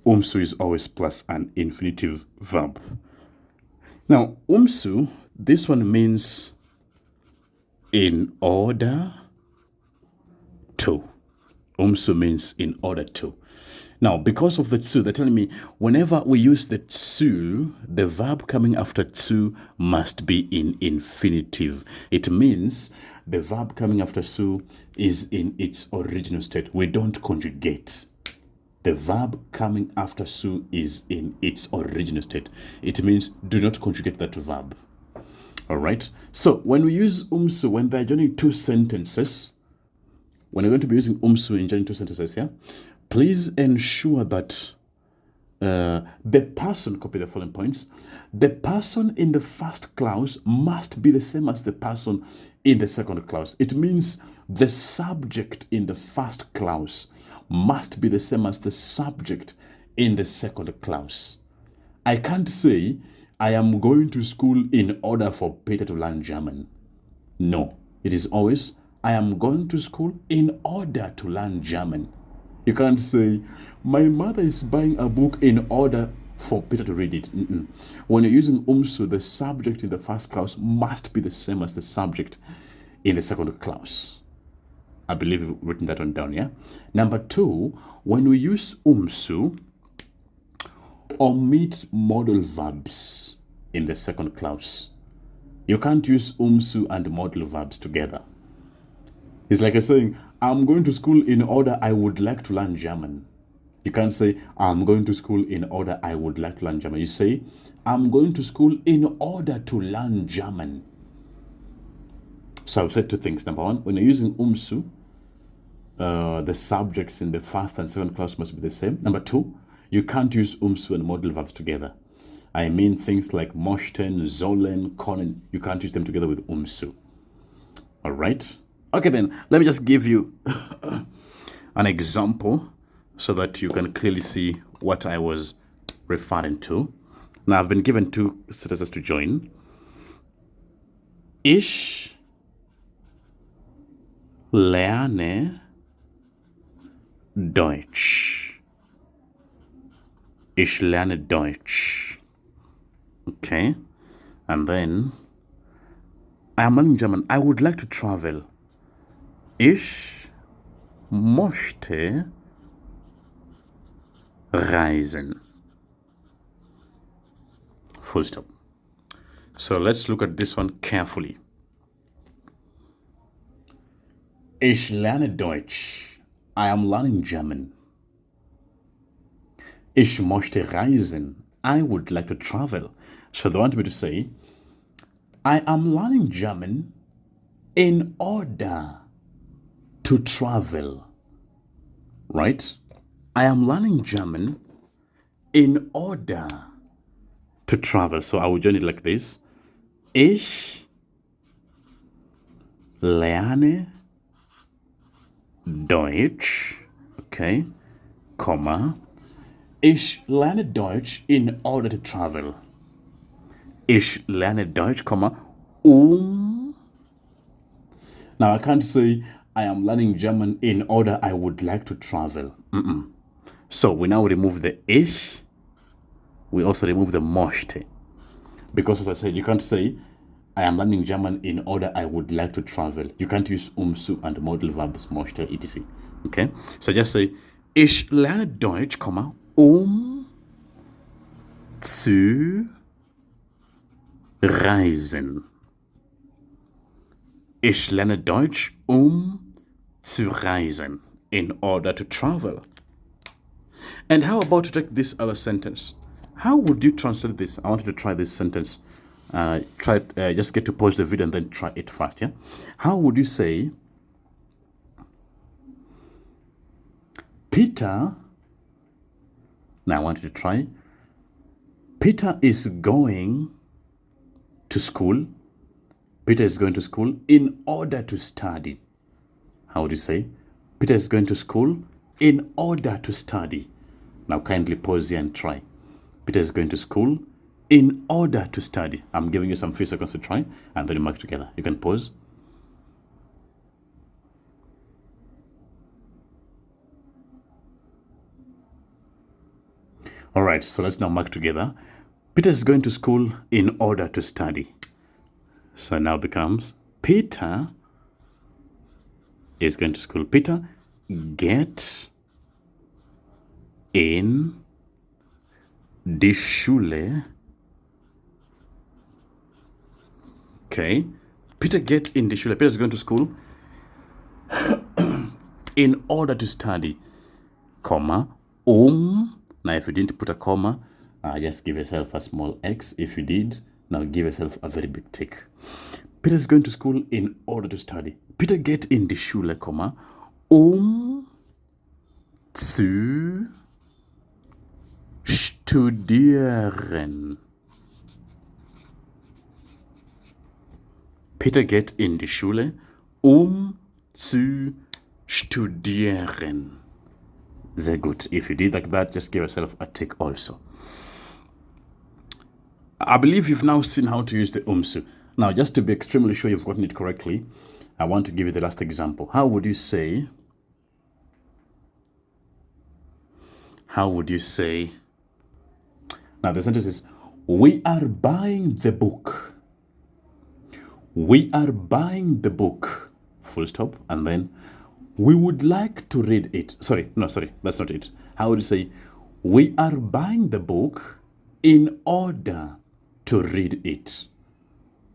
umsu is always plus an infinitive verb. Now, umsu, this one means in order to. Umsu means in order to. Now, because of the tsu, they're telling me whenever we use the tsu, the verb coming after tsu must be in infinitive. It means the verb coming after tsu is in its original state. We don't conjugate. The verb coming after tsu is in its original state. It means do not conjugate that verb. All right? So when we use umsu, when they're joining two sentences, when you're going to be using umsu in joining two sentences here, please ensure that the person, copy the following points, the person in the first clause must be the same as the person in the second clause. It means the subject in the first clause must be the same as the subject in the second clause. I can't say, I am going to school in order for Peter to learn German. No, it is always, I am going to school in order to learn German. You can't say, my mother is buying a book in order for Peter to read it. When you're using umsu, the subject in the first clause must be the same as the subject in the second clause. I believe you've written that one down, yeah? Number two, when we use umsu, omit modal verbs in the second clause. You can't use umsu and modal verbs together. It's like you're saying, I'm going to school in order I would like to learn German. You can't say, I'm going to school in order I would like to learn German. You say, I'm going to school in order to learn German. So I've said two things. Number one, when you're using umsu, the subjects in the first and second clause must be the same. Number two, you can't use umsu and modal verbs together. I mean things like mochten, sollen, können. You can't use them together with umsu. All right? Okay, then, let me just give you an example so that you can clearly see what I was referring to. Now, I've been given two sentences to join. Ich lerne Deutsch. Ich lerne Deutsch. Okay. And then, I am learning German. I would like to travel. Ich möchte reisen. Full stop. So let's look at this one carefully. Ich lerne Deutsch. I am learning German. Ich möchte reisen. I would like to travel. So they want me to say, I am learning German in order to travel. Right? I am learning German in order to travel. So I will join it like this. Ich lerne Deutsch. Okay. Komma. Ich lerne Deutsch in order to travel. Ich lerne Deutsch, comma, Now I can't say I am learning German in order I would like to travel. So we now remove the ich. We also remove the möchte. Because as I said, you can't say I am learning German in order I would like to travel. You can't use umsu and modal verbs, möchte, etc. Okay? So just say, ich lerne Deutsch, comma, zu reisen. Ich lerne Deutsch, zu reisen, in order to travel. And how about to take this other sentence? How would you translate this? I want you to try this sentence. Just get to pause the video and then try it fast, yeah? How would you say, Peter, now I want you to try, Peter is going to school. Peter is going to school in order to study. How would you say? Peter is going to school in order to study. Now kindly pause here and try. Peter is going to school in order to study. I'm giving you some few seconds to try and then you mark together. You can pause. All right, so let's now mark together. Peter is going to school in order to study. So now becomes Peter is going to school. Peter get in die Schule. Okay. Peter get in die Schule. Peter is going to school in order to study, comma, Now, if you didn't put a comma, just give yourself a small X. If you did, now give yourself a very big tick. Peter is going to school in order to study. Peter geht in die Schule, comma, zu studieren. Peter geht in die Schule, zu studieren. Sehr gut. If you did like that, just give yourself a tick also. I believe you've now seen how to use the umsu. Now, just to be extremely sure you've gotten it correctly, I want to give you the last example. How would you say, now the sentence is, we are buying the book. We are buying the book, full stop, and then we would like to read it. Sorry, that's not it. How would you say, we are buying the book in order to read it.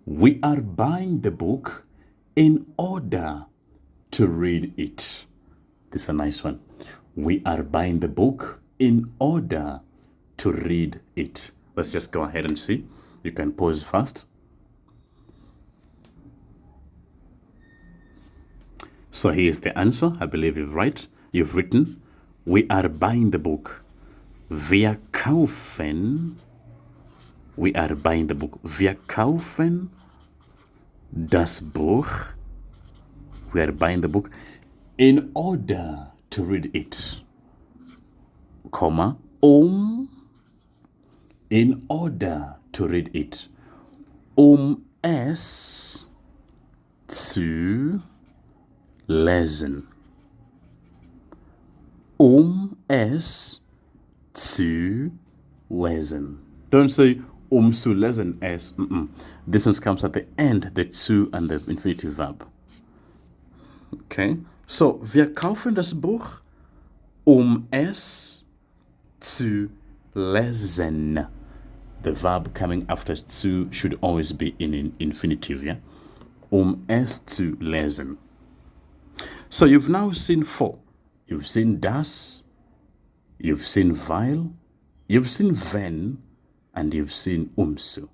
We are buying the book in order to read it. This is a nice one. We are buying the book in order to read it. Let's just go ahead and see. You can pause first. So here's the answer. I believe you've written, we are buying the book. Wir kaufen. We are buying the book. Wir kaufen das Buch. We are buying the book in order to read it. Comma, in order to read it. Es zu lesen. Es zu lesen. Don't say zu lesen es. This one comes at the end, the zu and the infinitive verb. Okay. So, wir kaufen das Buch, es zu lesen. The verb coming after zu should always be in infinitive, yeah? Es zu lesen. So you've now seen for. You've seen das, you've seen weil, you've seen wenn, and you've seen umsu.